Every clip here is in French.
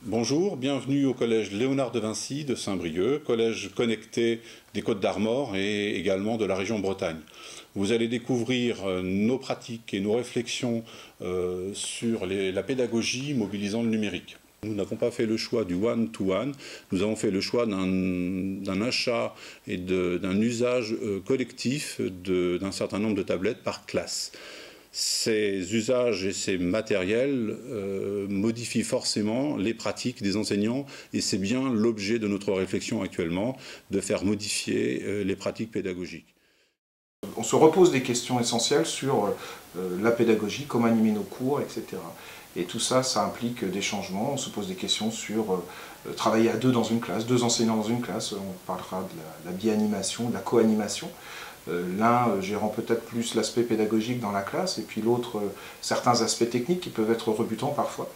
Bonjour, bienvenue au collège Léonard de Vinci de Saint-Brieuc, collège connecté des Côtes-d'Armor et également de la région Bretagne. Vous allez découvrir nos pratiques et nos réflexions sur la pédagogie mobilisant le numérique. Nous n'avons pas fait le choix du one-to-one, nous avons fait le choix d'un achat et d'un usage collectif d'un certain nombre de tablettes par classe. Ces usages et ces matériels modifient forcément les pratiques des enseignants et c'est bien l'objet de notre réflexion actuellement, de faire modifier les pratiques pédagogiques. On se repose des questions essentielles sur la pédagogie, comment animer nos cours, etc. Et tout ça, ça implique des changements. On se pose des questions sur travailler à deux dans une classe, deux enseignants dans une classe. On parlera de la bi-animation, de la co-animation. L'un gérant peut-être plus l'aspect pédagogique dans la classe et puis l'autre certains aspects techniques qui peuvent être rebutants parfois.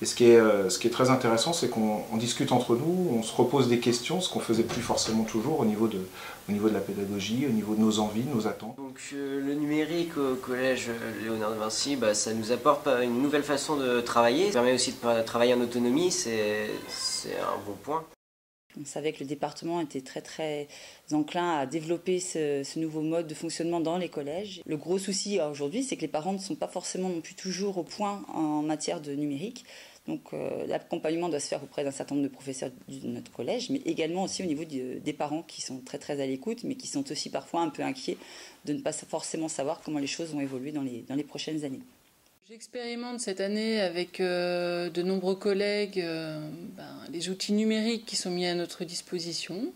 Et ce qui est très intéressant, c'est qu'on discute entre nous, on se repose des questions, ce qu'on ne faisait plus forcément toujours au niveau de la pédagogie, au niveau de nos envies, de nos attentes. Donc le numérique au collège Léonard de Vinci, ça nous apporte une nouvelle façon de travailler. Ça permet aussi de travailler en autonomie, c'est un bon point. On savait que le département était très enclin à développer ce nouveau mode de fonctionnement dans les collèges. Le gros souci aujourd'hui, c'est que les parents ne sont pas forcément non plus toujours au point en matière de numérique. Donc l'accompagnement doit se faire auprès d'un certain nombre de professeurs de notre collège, mais également aussi au niveau des parents qui sont très à l'écoute, mais qui sont aussi parfois un peu inquiets de ne pas forcément savoir comment les choses vont évoluer dans les prochaines années. J'expérimente cette année avec de nombreux collègues les outils numériques qui sont mis à notre disposition.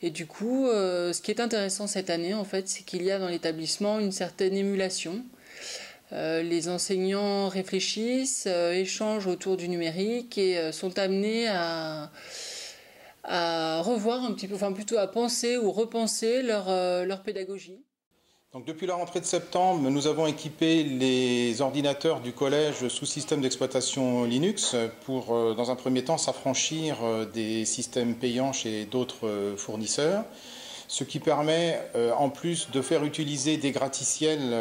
Et du coup, ce qui est intéressant cette année, en fait, c'est qu'il y a dans l'établissement une certaine émulation. Les enseignants réfléchissent, échangent autour du numérique et sont amenés à revoir un petit peu, enfin plutôt à penser ou repenser leur pédagogie. Donc depuis la rentrée de septembre, nous avons équipé les ordinateurs du collège sous système d'exploitation Linux pour, dans un premier temps, s'affranchir des systèmes payants chez d'autres fournisseurs, ce qui permet, en plus, de faire utiliser des gratte-ciels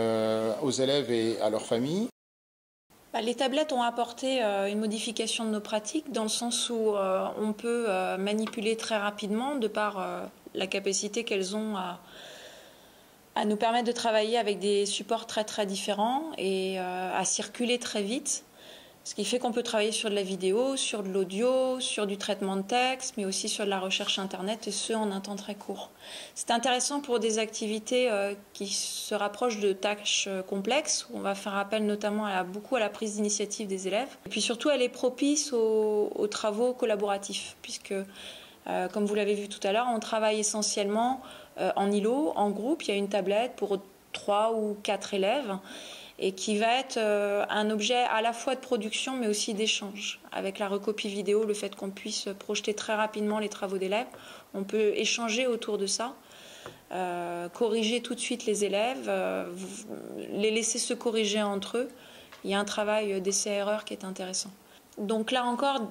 aux élèves et à leurs familles. Les tablettes ont apporté une modification de nos pratiques dans le sens où on peut manipuler très rapidement de par la capacité qu'elles ont à nous permettre de travailler avec des supports très différents et à circuler très vite. Ce qui fait qu'on peut travailler sur de la vidéo, sur de l'audio, sur du traitement de texte, mais aussi sur de la recherche Internet, et ce, en un temps très court. C'est intéressant pour des activités qui se rapprochent de tâches complexes, où on va faire appel notamment beaucoup à la prise d'initiative des élèves. Et puis surtout, elle est propice aux travaux collaboratifs, puisque, comme vous l'avez vu tout à l'heure, on travaille essentiellement en îlot, en groupe. Il y a une tablette pour 3 ou 4 élèves, et qui va être un objet à la fois de production mais aussi d'échange. Avec la recopie vidéo, le fait qu'on puisse projeter très rapidement les travaux d'élèves, on peut échanger autour de ça, corriger tout de suite les élèves, les laisser se corriger entre eux. Il y a un travail d'essai-erreur qui est intéressant. Donc là encore,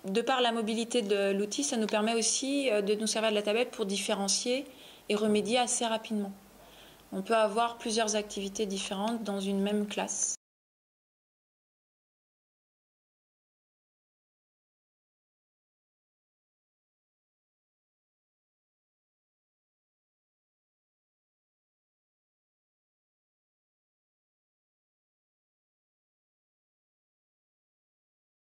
de par la mobilité de l'outil, ça nous permet aussi de nous servir de la tablette pour différencier et remédier assez rapidement. On peut avoir plusieurs activités différentes dans une même classe.